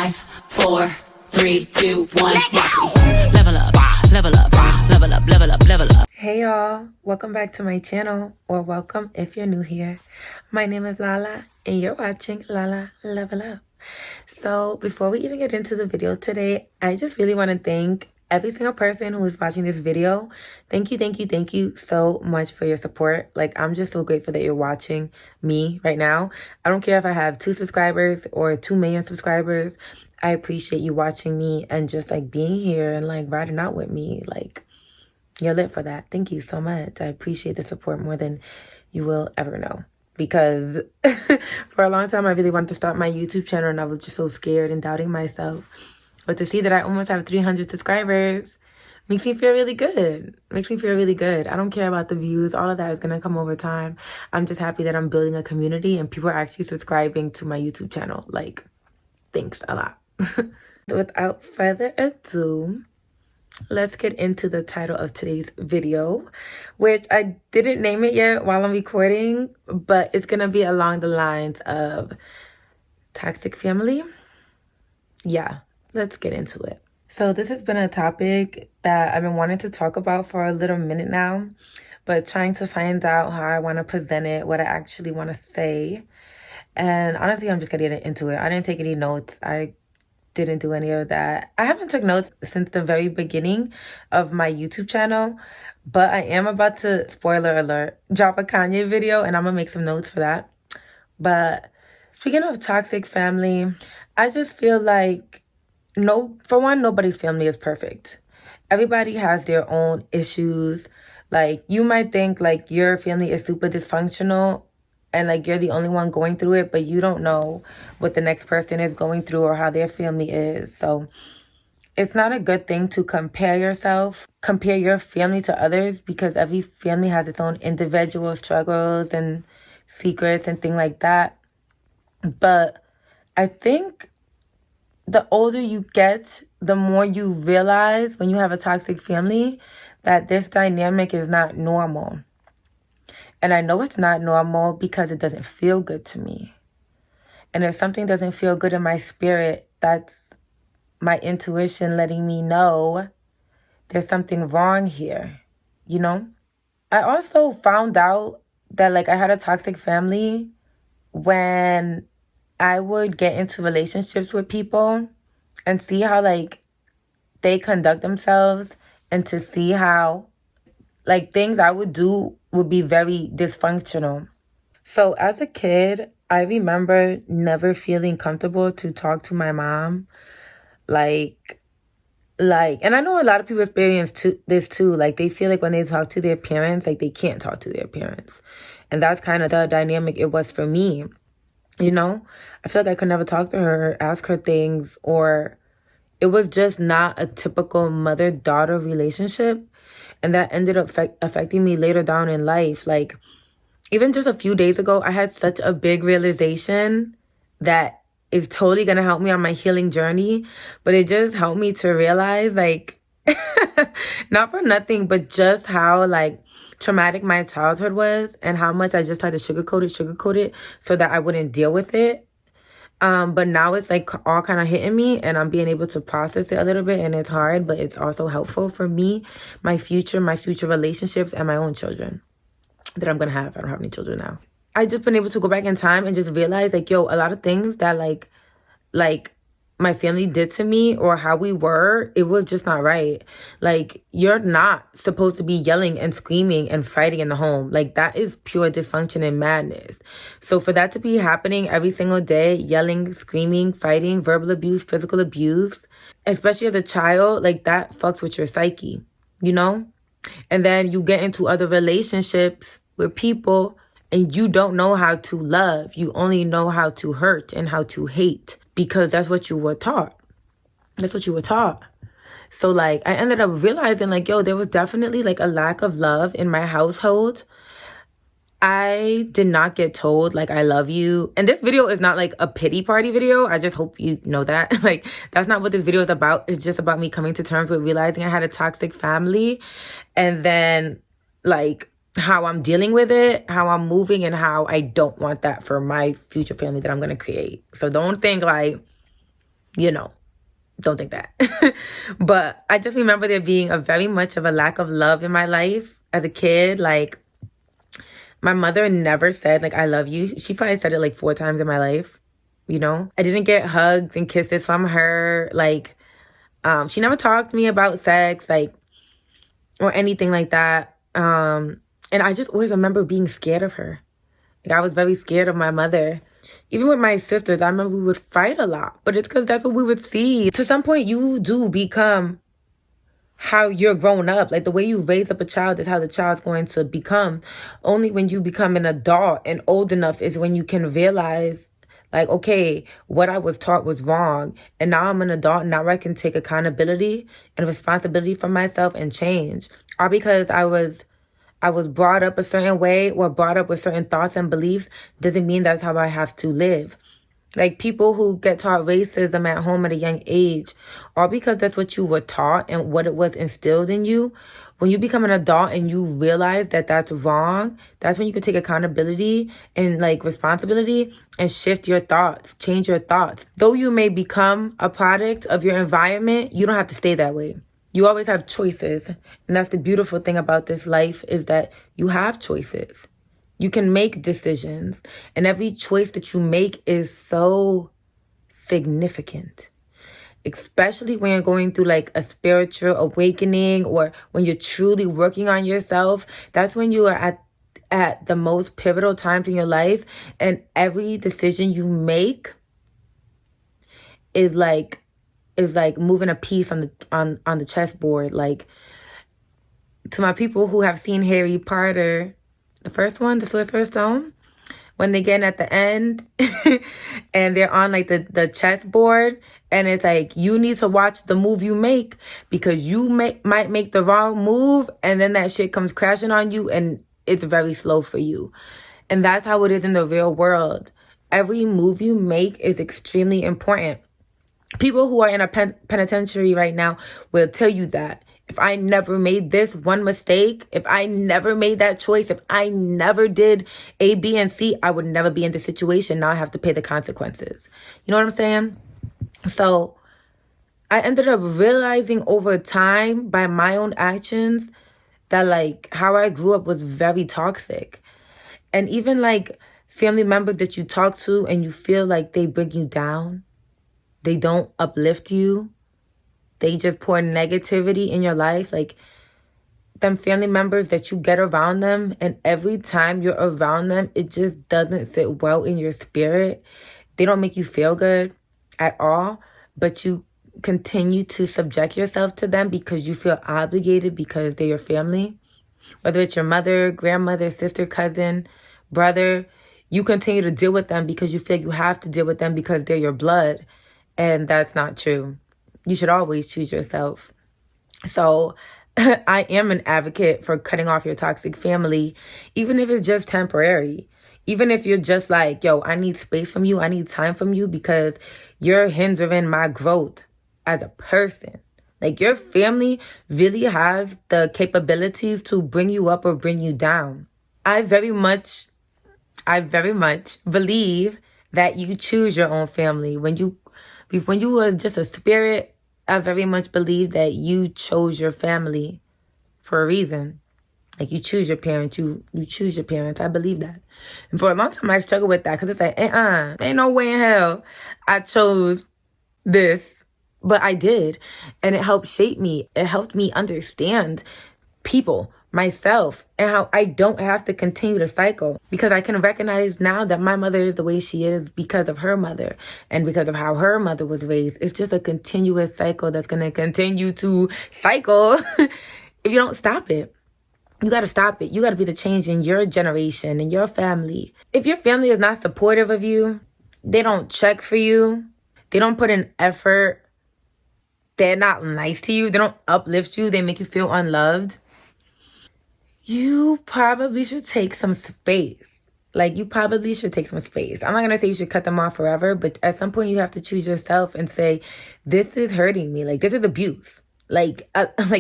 5, 4, 3, 2, 1. Watch me. Level up, level up, level up, level up, level up. Hey y'all, welcome back to my channel, or welcome if you're new here. My name is Lala and you're watching Lala Level Up. So before we even get into the video today, I just really want to thank every single person who is watching this video. Thank you so much for your support. Like, I'm just so grateful that you're watching me right now. I don't care if I have 2 subscribers or 2 million subscribers. I appreciate you watching me and just like being here and like riding out with me. Like, you're lit for that. Thank you so much. I appreciate the support more than you will ever know. Because for a long time, I really wanted to start my YouTube channel and I was just so scared and doubting myself. But to see that I almost have 300 subscribers makes me feel really good. Makes me feel really good. I don't care about the views. All of that is going to come over time. I'm just happy that I'm building a community and people are actually subscribing to my YouTube channel. Like, thanks a lot. Without further ado, let's get into the title of today's video, which I didn't name it yet while I'm recording, but it's gonna be along the lines of toxic family. Yeah, let's get into it. So this has been a topic that I've been wanting to talk about for a little minute now, but trying to find out how I want to present it, what I actually want to say. And honestly, I'm just gonna get into it. I didn't take any notes. I didn't do any of that. I haven't took notes since the very beginning of my YouTube channel, but I am about to, spoiler alert, drop a Kanye video and I'm gonna make some notes for that. But speaking of toxic family, I just feel like, for one, nobody's family is perfect. Everybody has their own issues. Like, you might think like your family is super dysfunctional and like you're the only one going through it, but you don't know what the next person is going through or how their family is. So it's not a good thing to compare your family to others, because every family has its own individual struggles and secrets and things like that. But I think the older you get, the more you realize when you have a toxic family that this dynamic is not normal. And I know it's not normal because it doesn't feel good to me. And if something doesn't feel good in my spirit, that's my intuition letting me know there's something wrong here, you know? I also found out that like I had a toxic family when I would get into relationships with people and see how like they conduct themselves, and to see how like things I would do would be very dysfunctional. So as a kid, I remember never feeling comfortable to talk to my mom. Like, and I know a lot of people experience this too. Like, they feel like when they talk to their parents, like they can't talk to their parents. And that's kind of the dynamic it was for me. You know, I feel like I could never talk to her, ask her things, or it was just not a typical mother-daughter relationship. And that ended up affecting me later down in life. Like, even just a few days ago, I had such a big realization that is totally going to help me on my healing journey. But it just helped me to realize, like, not for nothing, but just how, like, traumatic my childhood was and how much I just tried to sugarcoat it so that I wouldn't deal with it. But now it's like all kind of hitting me and I'm being able to process it a little bit, and it's hard, but it's also helpful for me, my future relationships, and my own children that I'm going to have. I don't have any children now. I just been able to go back in time and just realize like, yo, a lot of things that like my family did to me or how we were, it was just not right. Like, you're not supposed to be yelling and screaming and fighting in the home. Like, that is pure dysfunction and madness. So for that to be happening every single day, yelling, screaming, fighting, verbal abuse, physical abuse, especially as a child, like that fucks with your psyche, you know? And then you get into other relationships with people and you don't know how to love. You only know how to hurt and how to hate, because that's what you were taught. So, like, I ended up realizing, like, yo, there was definitely, like, a lack of love in my household. I did not get told, like, I love you. And this video is not, like, a pity party video. I just hope you know that. Like, that's not what this video is about. It's just about me coming to terms with realizing I had a toxic family. And then, like, how I'm dealing with it, how I'm moving, and how I don't want that for my future family that I'm going to create. So don't think like you know, don't think that. But I just remember there being a very much of a lack of love in my life as a kid. Like, my mother never said, like, I love you. She probably said it like 4 times in my life, you know? I didn't get hugs and kisses from her. Like, she never talked to me about sex, like, or anything like that. And I just always remember being scared of her. Like, I was very scared of my mother. Even with my sisters, I remember we would fight a lot, but it's because that's what we would see. To some point, you do become how you're grown up. Like, the way you raise up a child is how the child's going to become. Only when you become an adult and old enough is when you can realize, like, okay, what I was taught was wrong. And now I'm an adult. Now I can take accountability and responsibility for myself and change. All because I was brought up a certain way or brought up with certain thoughts and beliefs doesn't mean that's how I have to live. Like, people who get taught racism at home at a young age, all because that's what you were taught and what it was instilled in you. When you become an adult and you realize that that's wrong, that's when you can take accountability and, like, responsibility and shift your thoughts, change your thoughts. Though you may become a product of your environment, you don't have to stay that way. You always have choices. And that's the beautiful thing about this life, is that you have choices. You can make decisions. And every choice that you make is so significant. Especially when you're going through, like, a spiritual awakening, or when you're truly working on yourself. That's when you are at the most pivotal times in your life. And every decision you make is like moving a piece on the chessboard. Like, to my people who have seen Harry Potter, the first one, the Sorcerer's Stone, when they get at the end and they're on, like, the chessboard, and it's like, you need to watch the move you make, because you might make the wrong move, and then that shit comes crashing on you, and it's very slow for you. And that's how it is in the real world. Every move you make is extremely important. People who are in a penitentiary right now will tell you that. If I never made this one mistake, if I never made that choice, if I never did A, B, and C, I would never be in this situation. Now I have to pay the consequences. You know what I'm saying? So I ended up realizing over time by my own actions that, like, how I grew up was very toxic. And even, like, family members that you talk to and you feel like they bring you down, they don't uplift you, they just pour negativity in your life. Like, them family members that you get around them, and every time you're around them, it just doesn't sit well in your spirit. They don't make you feel good at all, but you continue to subject yourself to them because you feel obligated, because they're your family. Whether it's your mother, grandmother, sister, cousin, brother, you continue to deal with them because you feel you have to deal with them because they're your blood. And that's not true. You should always choose yourself. So I am an advocate for cutting off your toxic family, even if it's just temporary. Even if you're just like, yo, I need space from you, I need time from you, because you're hindering my growth as a person. Like, your family really has the capabilities to bring you up or bring you down. I very much believe that you choose your own family. When you were just a spirit, I very much believe that you chose your family for a reason. Like, you choose your parents, you choose your parents. I believe that. And for a long time, I struggled with that, because it's like, ain't no way in hell I chose this. But I did. And it helped shape me. It helped me understand people, myself, and how I don't have to continue the cycle, because I can recognize now that my mother is the way she is because of her mother and because of how her mother was raised. It's just a continuous cycle that's going to continue to cycle if you don't stop it. You got to stop it. You got to be the change in your generation and your family. If your family is not supportive of you, they don't check for you, they don't put in effort, they're not nice to you, they don't uplift you, they make you feel unloved, you probably should take some space. Like, you probably should take some space. I'm not going to say you should cut them off forever, but at some point you have to choose yourself and say, this is hurting me. Like, this is abuse. Like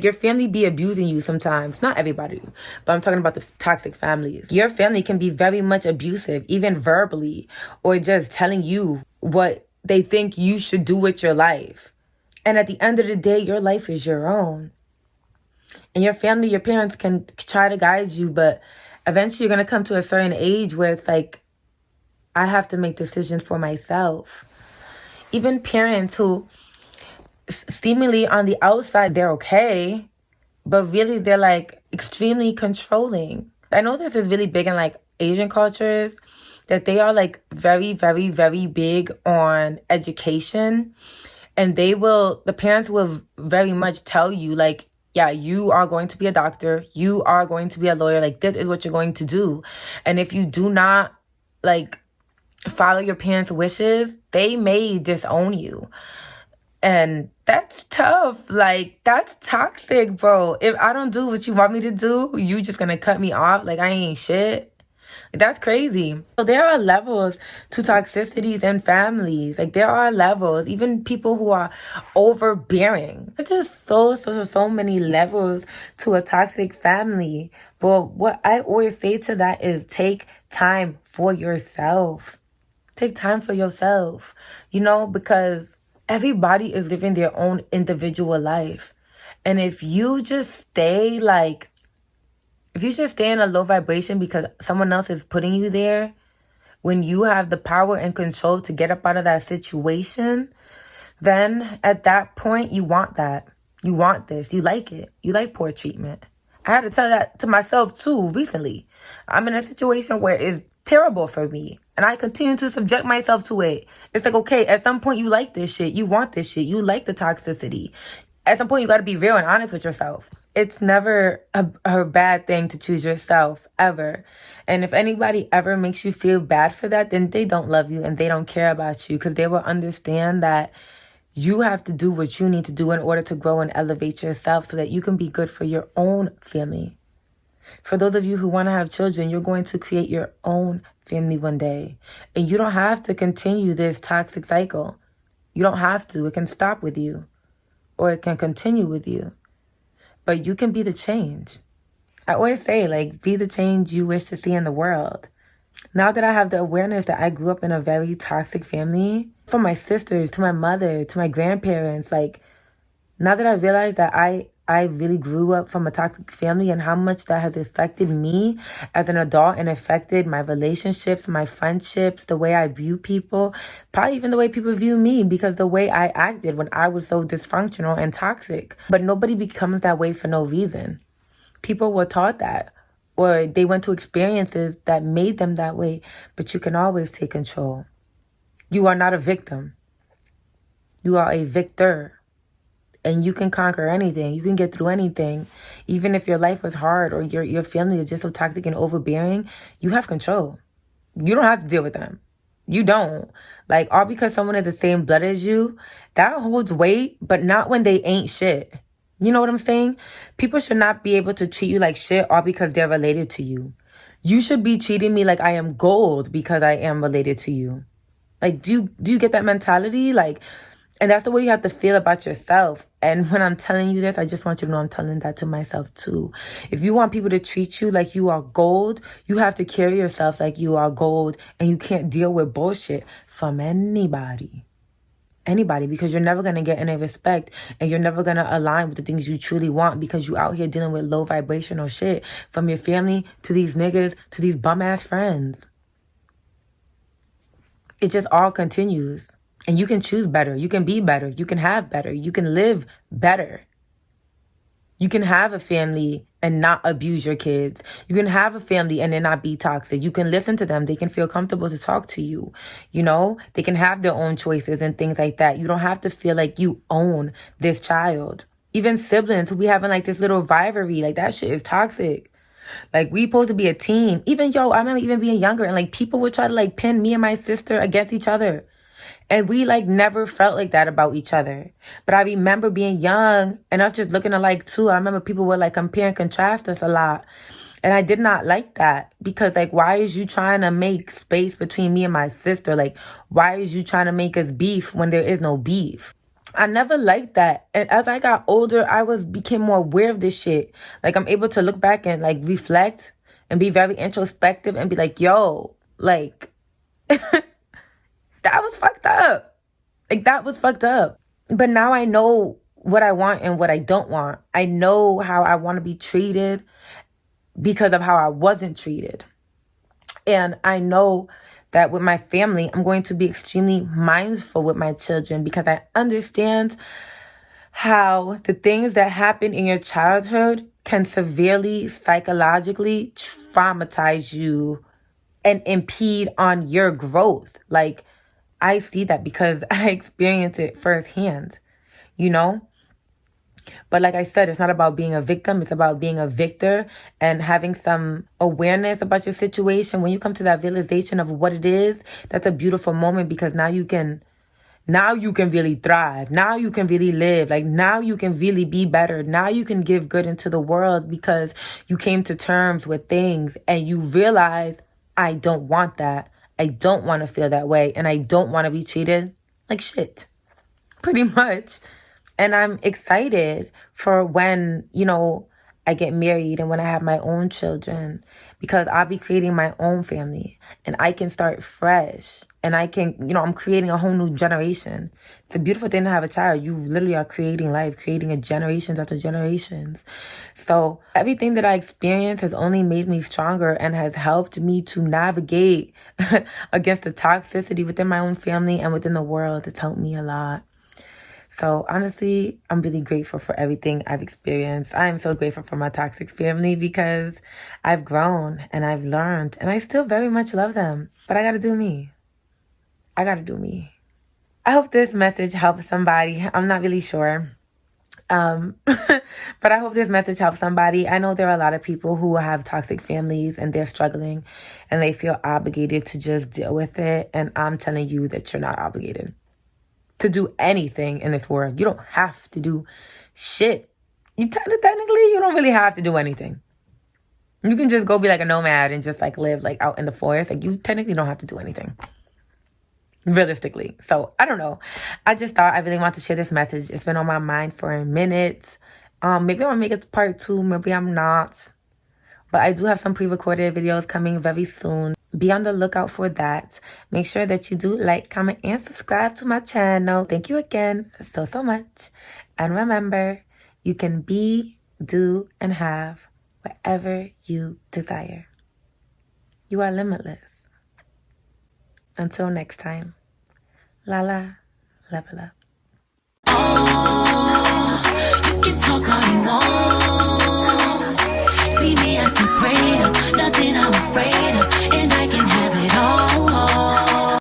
your family be abusing you sometimes. Not everybody, but I'm talking about the toxic families. Your family can be very much abusive, even verbally, or just telling you what they think you should do with your life. And at the end of the day, your life is your own. And your family, your parents can try to guide you, but eventually you're going to come to a certain age where it's like, I have to make decisions for myself. Even parents who seemingly on the outside, they're okay, but really they're like extremely controlling. I know this is really big in like Asian cultures, that they are like very, very, very big on education. And the parents will very much tell you like, yeah, you are going to be a doctor. You are going to be a lawyer. Like, this is what you're going to do. And if you do not like follow your parents' wishes, they may disown you. And that's tough. Like, that's toxic, bro. If I don't do what you want me to do, you just gonna cut me off like I ain't shit. That's crazy. So there are levels to toxicities in families. Like, there are levels. Even people who are overbearing. There's just so many levels to a toxic family. But what I always say to that is take time for yourself. Take time for yourself. Because everybody is living their own individual life. And if you just stay in a low vibration because someone else is putting you there, when you have the power and control to get up out of that situation, then at that point, you want that. You want this. You like it. You like poor treatment. I had to tell that to myself too recently. I'm in a situation where it's terrible for me, and I continue to subject myself to it. It's like, okay, at some point you like this shit. You want this shit. You like the toxicity. At some point you got to be real and honest with yourself. It's never a bad thing to choose yourself, ever. And if anybody ever makes you feel bad for that, then they don't love you and they don't care about you, because they will understand that you have to do what you need to do in order to grow and elevate yourself so that you can be good for your own family. For those of you who want to have children, you're going to create your own family one day. And you don't have to continue this toxic cycle. You don't have to. It can stop with you, or it can continue with you. But you can be the change. I always say, like, be the change you wish to see in the world. Now that I have the awareness that I grew up in a very toxic family, from my sisters to my mother to my grandparents, like, now that I realize that I really grew up from a toxic family and how much that has affected me as an adult and affected my relationships, my friendships, the way I view people, probably even the way people view me, because the way I acted when I was so dysfunctional and toxic. But nobody becomes that way for no reason. People were taught that, or they went to experiences that made them that way, but you can always take control. You are not a victim. You are a victor. And you can conquer anything. You can get through anything. Even if your life was hard or your family is just so toxic and overbearing, you have control. You don't have to deal with them. You don't. Like, all because someone is the same blood as you, that holds weight, but not when they ain't shit. You know what I'm saying? People should not be able to treat you like shit all because they're related to you. You should be treating me like I am gold because I am related to you. Like, do you get that mentality? Like, and that's the way you have to feel about yourself. And when I'm telling you this, I just want you to know I'm telling that to myself too. If you want people to treat you like you are gold, you have to carry yourself like you are gold, and you can't deal with bullshit from anybody. Anybody, because you're never going to get any respect, and you're never going to align with the things you truly want, because you out here dealing with low vibrational shit from your family to these niggas to these bum ass friends. It just all continues. And you can choose better. You can be better. You can have better. You can live better. You can have a family and not abuse your kids. You can have a family and then not be toxic. You can listen to them. They can feel comfortable to talk to you. You know, they can have their own choices and things like that. You don't have to feel like you own this child. Even siblings, we having like this little rivalry. Like, that shit is toxic. Like, we supposed to be a team. I remember even being younger and like people would try to like pin me and my sister against each other. And we like never felt like that about each other. But I remember being young and us just looking alike too. I remember people would like compare and contrast us a lot. And I did not like that, because like, why is you trying to make space between me and my sister? Like, why is you trying to make us beef when there is no beef? I never liked that. And as I got older, I became more aware of this shit. Like, I'm able to look back and like reflect and be very introspective and be like, yo, like, that was fucked up. Like, that was fucked up. But now I know what I want and what I don't want. I know how I want to be treated because of how I wasn't treated. And I know that with my family, I'm going to be extremely mindful with my children because I understand how the things that happen in your childhood can severely psychologically traumatize you and impede on your growth. Like, I see that because I experienced it firsthand, you know? But like I said, it's not about being a victim. It's about being a victor and having some awareness about your situation. When you come to that realization of what it is, that's a beautiful moment because now you can really thrive. Now you can really live. Like, now you can really be better. Now you can give good into the world because you came to terms with things and you realize, I don't want that. I don't want to feel that way. And I don't want to be treated like shit. Pretty much. And I'm excited for when, I get married and when I have my own children, because I'll be creating my own family and I can start fresh and I can, I'm creating a whole new generation. It's a beautiful thing to have a child. You literally are creating life, creating a generations after generations. So everything that I experienced has only made me stronger and has helped me to navigate against the toxicity within my own family and within the world. It's helped me a lot. So honestly, I'm really grateful for everything I've experienced. I am so grateful for my toxic family because I've grown and I've learned and I still very much love them. But I gotta do me. I hope this message helps somebody. I'm not really sure. But I hope this message helps somebody. I know there are a lot of people who have toxic families and they're struggling and they feel obligated to just deal with it. And I'm telling you that you're not obligated to do anything in this world. You don't have to do shit. Technically, you don't really have to do anything. You can just go be like a nomad and just like live like out in the forest. Like, you technically don't have to do anything. Realistically. So I don't know. I just thought I really want to share this message. It's been on my mind for a minute. Maybe I'll make it part 2. Maybe I'm not. But I do have some pre-recorded videos coming very soon. Be on the lookout for that. Make sure that you do like, comment, and subscribe to my channel. Thank you again so much. And remember, you can be, do, and have whatever you desire. You are limitless. Until next time, Lala, level up. You can talk all you want. See me as a prayer, nothing I'm afraid of, and I can have it all.